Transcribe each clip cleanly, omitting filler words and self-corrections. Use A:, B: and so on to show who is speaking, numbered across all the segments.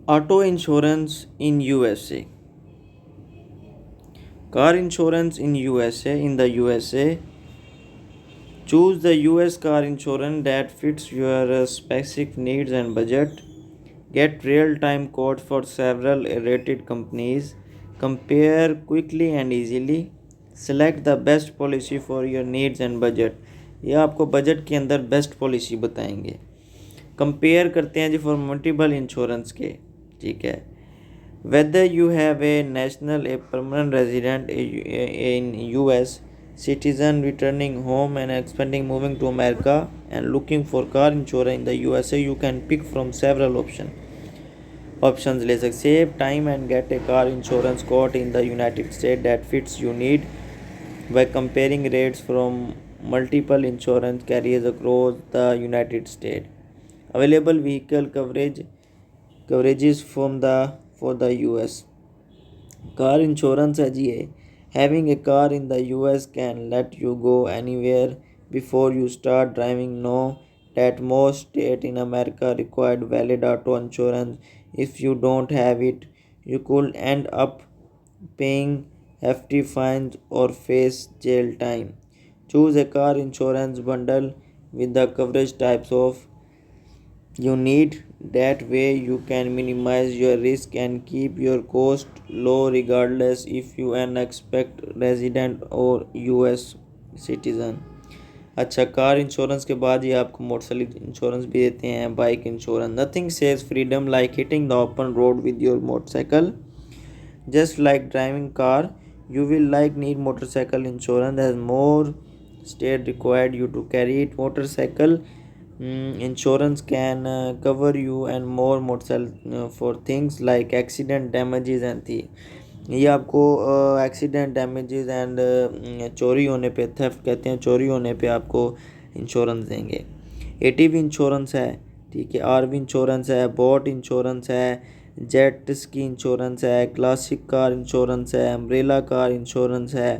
A: Auto insurance in USA. Car insurance in USA. In the USA, choose the US car insurance that fits your specific needs and budget. Get real-time quotes for several rated companies. Compare quickly and easily. Select the best policy for your needs and budget. ये आपको budget के अंदर best policy बताएंगे. Compare करते हैं जी for multiple insurance के. ठीक है. Whether you have a national, a permanent resident in US, citizen returning home and expanding moving to America and looking for car insurance in the USA, you can pick from several options ले सकते. Save time and get a car insurance quote in the United States that fits you need by comparing rates from multiple insurance carriers across the United States. Available vehicle coverages for the US. Car insurance है जी है. Having a car in the US can let you go anywhere before you start driving. Know that most states in America require valid auto insurance. If you don't have it, you could end up paying hefty fines or face jail time. Choose a car insurance bundle with the coverage types of you need. That way you can minimize your risk and keep your cost low regardless if you an expect resident or US citizen. अच्छा, car insurance के बाद ये आपको motorcycle insurance भी देते हैं, bike insurance. Nothing says freedom like hitting the open road with your motorcycle. Just like driving car, you will like need motorcycle insurance as more state required you to carry it. Motorcycle insurance can cover you and more motorcycle for things like accident damages and thief. ये आपको accident damages and चोरी होने पे, theft कहते हैं, चोरी होने पे आपको इंश्योरेंस देंगे. एटीवी इंश्योरेंस है. ठीक है. आरवी इंश्योरेंस है. बोट इंश्योरेंस है. जेट स्की इंश्योरेंस है. क्लासिक कार इंश्योरेंस है. अम्ब्रेला कार इंश्योरेंस है.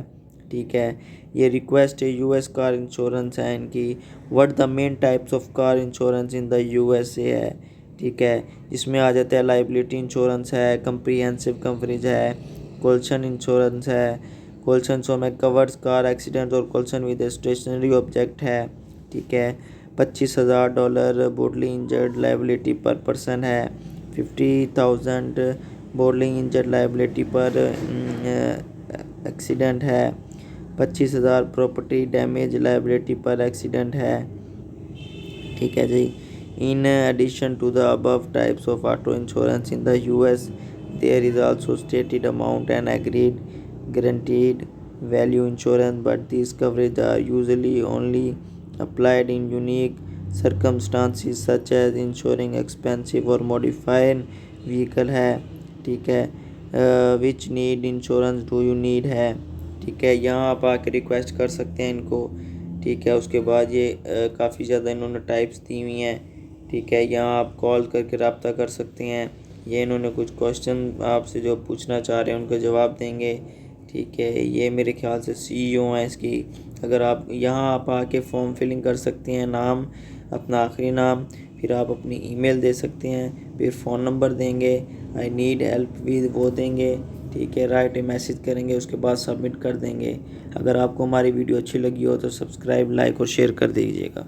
A: ठीक है. ये रिक्वेस्ट है यूएस कार इंश्योरेंस है इनकी. What the main types of car insurance in the USA है. ठीक है. जिसमें आ जाता है लाइबिलिटी इंश्योरेंस है, कंप्रीहेंसिव कवरेज है, कोलिशन इंश्योरेंस है. कोलिशन शो में कवर्स कार एक्सीडेंट और कोलिशन विद स्टेशनरी ऑब्जेक्ट है. ठीक है. $25,000 bodily injured liability per person है. 50,000 bodily injured liability per accident है. 25,000 property damage liability per accident है. ठीक है जी. In addition to the above types of auto insurance in the US, there is also stated amount and agreed guaranteed value insurance, but these coverages are usually only applied in unique circumstances such as insuring expensive or modified vehicle है. ठीक है. which need insurance do you need है. ठीक है. यहाँ आप आके request कर सकते हैं इनको. ठीक है. उसके बाद ये काफ़ी ज़्यादा इन्होंने टाइप्स दी हुई हैं. ठीक है. यहाँ आप कॉल करके रब्ता कर सकते हैं. ये इन्होंने कुछ क्वेश्चन आपसे जो पूछना चाह रहे हैं उनके जवाब देंगे. ठीक है. ये मेरे ख्याल से सीईओ हैं इसकी. अगर आप यहाँ आप आके फॉर्म फिलिंग कर सकते हैं. नाम, अपना आखिरी नाम, फिर आप अपनी ईमेल दे सकते हैं, फिर फ़ोन नंबर देंगे, आई नीड हेल्प विद वो देंगे. ठीक है. राइट मैसेज करेंगे, उसके बाद सबमिट कर देंगे. अगर आपको हमारी वीडियो अच्छी लगी हो तो सब्सक्राइब, लाइक और शेयर कर दीजिएगा.